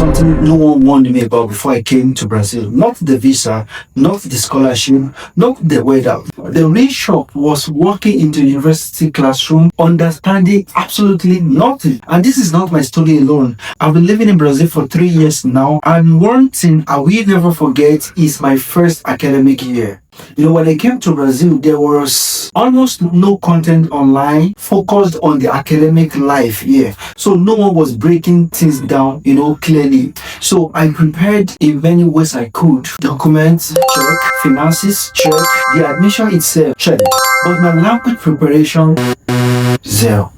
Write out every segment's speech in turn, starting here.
something no one warned me about before I came to Brazil. Not the visa, not the scholarship, not the weather. The real shock was walking into a university classroom, understanding absolutely nothing. And this is not my story alone. I've been living in Brazil for 3 years now, and one thing I will never forget is my first academic year. When I came to Brazil, there was almost no content online focused on the academic life here. So no one was breaking things down, clearly. So I prepared in many ways I could. Documents, check. Finances, check. The admission itself, check. But my language preparation, zero.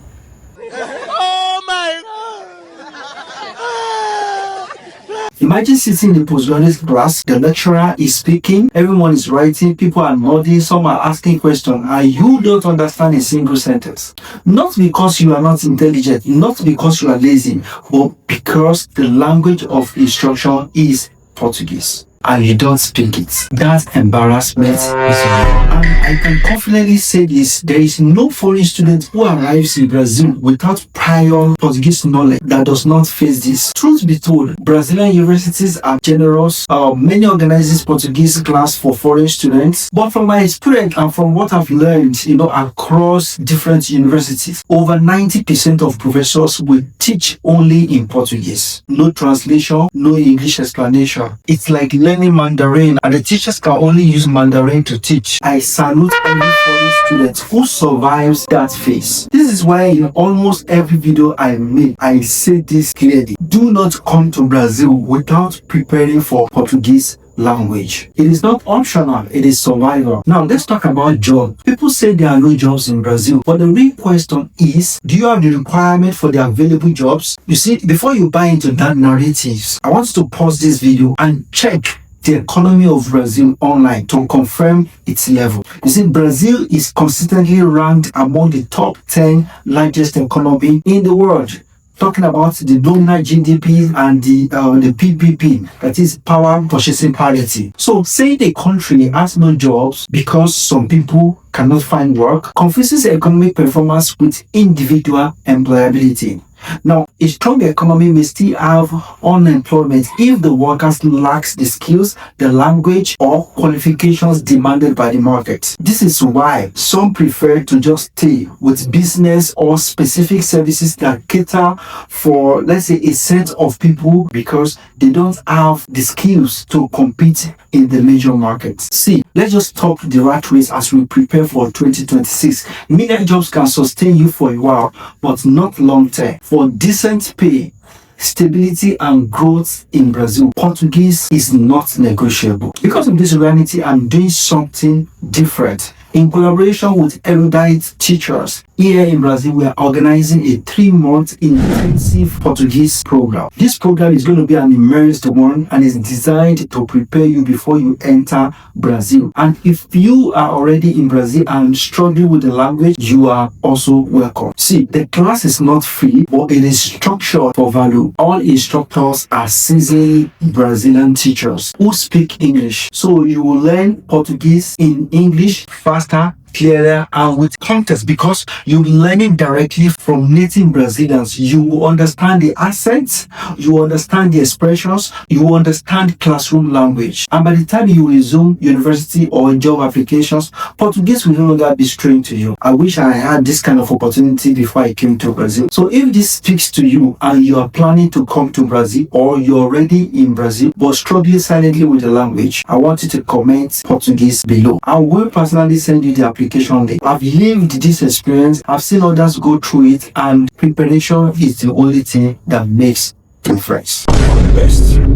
Imagine sitting in the postgraduate class, the lecturer is speaking, everyone is writing, people are nodding, some are asking questions, and you don't understand a single sentence. Not because you are not intelligent, not because you are lazy, but because the language of instruction is Portuguese, and you don't speak it. That embarrassment is real. And I can confidently say this: there is no foreign student who arrives in Brazil without prior Portuguese knowledge that does not face this. Truth be told, Brazilian universities are generous. Many organizes Portuguese class for foreign students. But from my experience and from what I've learned, across different universities, over 90% of professors will teach only in Portuguese. No translation, no English explanation. It's like learning Mandarin, and the teachers can only use Mandarin to teach. I salute every foreign student who survives that phase. This is why in almost every video I make, I say this clearly: do not come to Brazil without preparing for Portuguese language. It is not optional, it is survival. Now let's talk about jobs. People say there are no jobs in Brazil, but the real question is, do you have the requirement for the available jobs? You see, before you buy into that narratives, I want to pause this video and check the economy of Brazil online to confirm its level. You see, Brazil is consistently ranked among the top 10 largest economy in the world. Talking about the nominal GDP and the PPP, that is power purchasing parity. So saying the country has no jobs because some people cannot find work confuses economic performance with individual employability. Now, a strong economy may still have unemployment if the workers lack the skills, the language, or qualifications demanded by the market. This is why some prefer to just stay with business or specific services that cater for, let's say, a set of people, because they don't have the skills to compete in the major markets. See, let's just stop the rat race as we prepare for 2026. Million jobs can sustain you for a while, but not long term. For decent pay, stability, and growth in Brazil, Portuguese is not negotiable. Because of this reality, I'm doing something different. In collaboration with erudite teachers here in Brazil, we are organizing a 3-month intensive Portuguese program. This program is going to be an immersed one and is designed to prepare you before you enter Brazil. And if you are already in Brazil and struggling with the language, you are also welcome. See, the class is not free, but it is structured for value. All instructors are seasoned Brazilian teachers who speak English. So you will learn Portuguese in English faster, clearer, and with context, because you'll be learning directly from native Brazilians. You will understand the accents, you will understand the expressions, you will understand classroom language. And by the time you resume university or job applications, Portuguese will no longer be strange to you. I wish I had this kind of opportunity before I came to Brazil. So if this speaks to you and you are planning to come to Brazil, or you're already in Brazil but struggling silently with the language, I want you to comment Portuguese below. I will personally send you the application link. I've lived this experience, I've seen others go through it, and preparation is the only thing that makes difference. All the best.